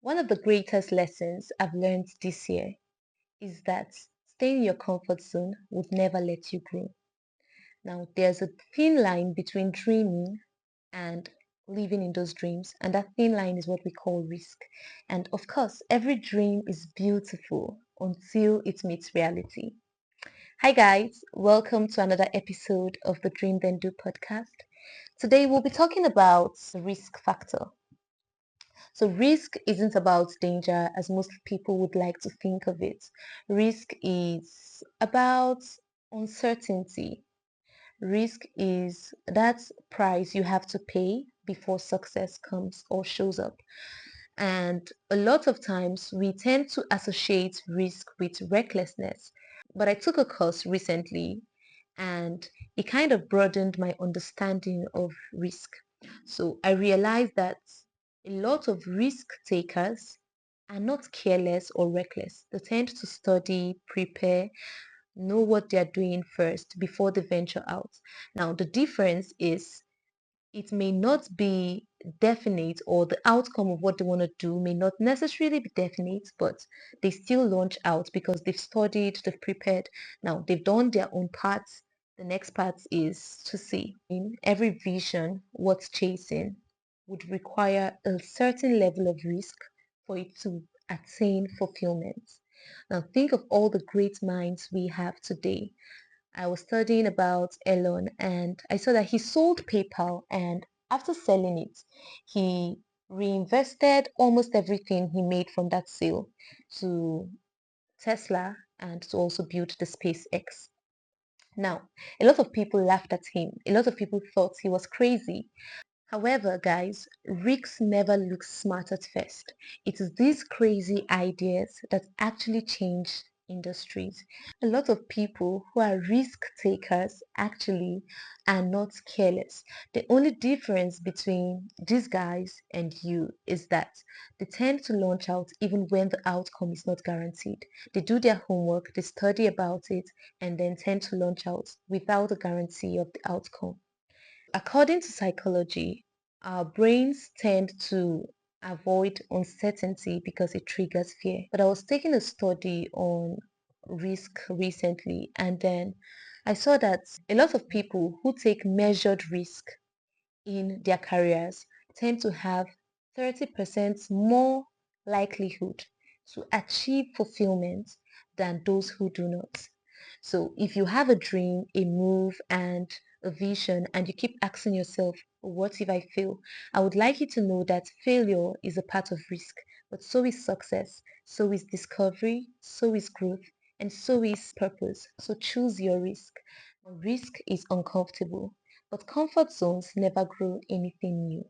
One of the greatest lessons I've learned this year is that staying in your comfort zone would never let you grow. Now, there's a thin line between dreaming and living in those dreams, and that thin line is what we call risk. And of course, every dream is beautiful until it meets reality. Hi, guys, welcome to another episode of the Dream Then Do podcast. Today, we'll be talking about the risk factor. So risk isn't about danger as most people would like to think of it. Risk is about uncertainty. Risk is that price you have to pay before success comes or shows up. And a lot of times we tend to associate risk with recklessness. But I took a course recently and it kind of broadened my understanding of risk. So I realized that a lot of risk takers are not careless or reckless. They tend to study, prepare, know what they're doing first before they venture out. Now, the difference is it may not be definite, or the outcome of what they want to do may not necessarily be definite, but they still launch out because they've studied, they've prepared. Now, they've done their own part. The next part is to see. In every vision, what's chasing would require a certain level of risk for it to attain fulfillment. Now, think of all the great minds we have today. I was studying about Elon and I saw that he sold PayPal, and after selling it, he reinvested almost everything he made from that sale to Tesla and to also build the SpaceX. Now, a lot of people laughed at him. A lot of people thought he was crazy. However, guys, risks never look smart at first. It is these crazy ideas that actually change industries. A lot of people who are risk takers actually are not careless. The only difference between these guys and you is that they tend to launch out even when the outcome is not guaranteed. They do their homework, they study about it, and then tend to launch out without a guarantee of the outcome. According to psychology, our brains tend to avoid uncertainty because it triggers fear. But I was taking a study on risk recently, and then I saw that a lot of people who take measured risk in their careers tend to have 30% more likelihood to achieve fulfillment than those who do not. So if you have a dream, a move, and a vision, and you keep asking yourself, what if I fail? I would like you to know that failure is a part of risk, but so is success, so is discovery, so is growth, and so is purpose. So choose your risk. Risk is uncomfortable, but comfort zones never grow anything new.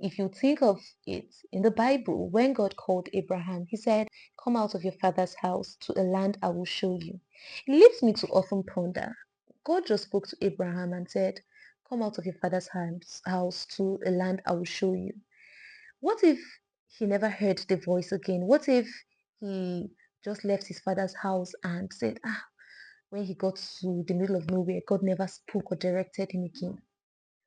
If you think of it in the Bible, when God called Abraham, he said, come out of your father's house to a land I will show you. It leaves me to often ponder. God just spoke to Abraham and said, come out of your father's house to a land I will show you. What if he never heard the voice again? What if he just left his father's house and said, when he got to the middle of nowhere, God never spoke or directed him again?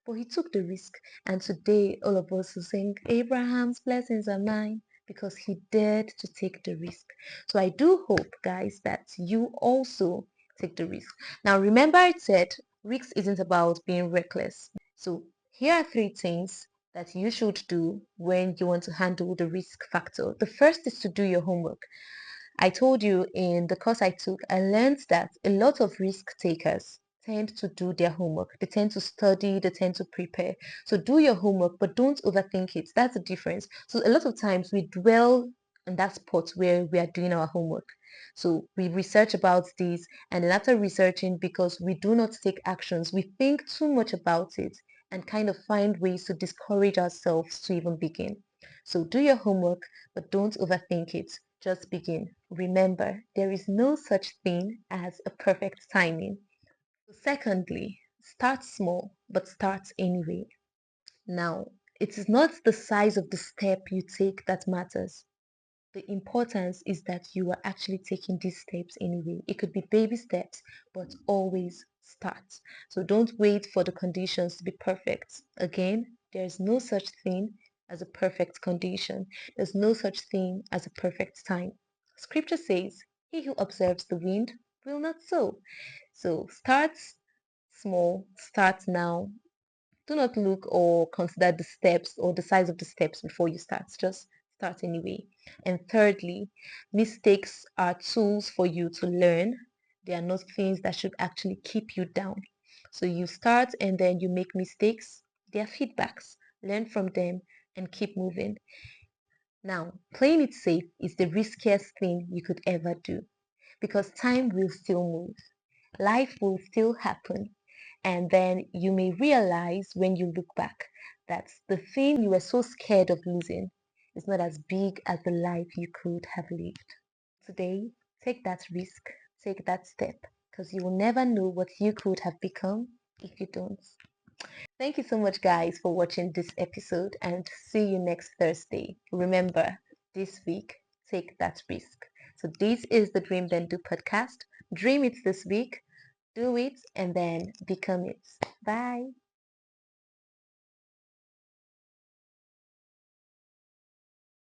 But he took the risk. And today, all of us are saying, Abraham's blessings are mine because he dared to take the risk. So I do hope, guys, that you also take the risk. Now, remember I said risk isn't about being reckless. So here are three things that you should do when you want to handle the risk factor. The first is to do your homework. I told you in the course I took, I learned that a lot of risk takers tend to do their homework. They tend to study, they tend to prepare. So do your homework, but don't overthink it. That's the difference. So a lot of times we dwell on that spot where we are doing our homework. So we research about this, and then after researching, because we do not take actions, we think too much about it and kind of find ways to discourage ourselves to even begin. So do your homework, but don't overthink it. Just begin. Remember, there is no such thing as a perfect timing. Secondly, start small, but start anyway. Now, it is not the size of the step you take that matters. The importance is that you are actually taking these steps anyway. It could be baby steps, but always start. So don't wait for the conditions to be perfect. Again, there is no such thing as a perfect condition. There's no such thing as a perfect time. Scripture says, he who observes the wind will not sow. So start small, start now. Do not look or consider the steps or the size of the steps before you start. Just start anyway. And thirdly, mistakes are tools for you to learn. They are not things that should actually keep you down. So you start and then you make mistakes. They are feedbacks. Learn from them and keep moving. Now, playing it safe is the riskiest thing you could ever do because time will still move. Life will still happen. And then you may realize when you look back that the thing you were so scared of losing is not as big as the life you could have lived. Today, take that risk, take that step, because you will never know what you could have become if you don't. Thank you so much, guys, for watching this episode and see you next Thursday. Remember, this week, take that risk. So, this is the Dream Then Do podcast. Dream it this week, do it, and then become it. Bye.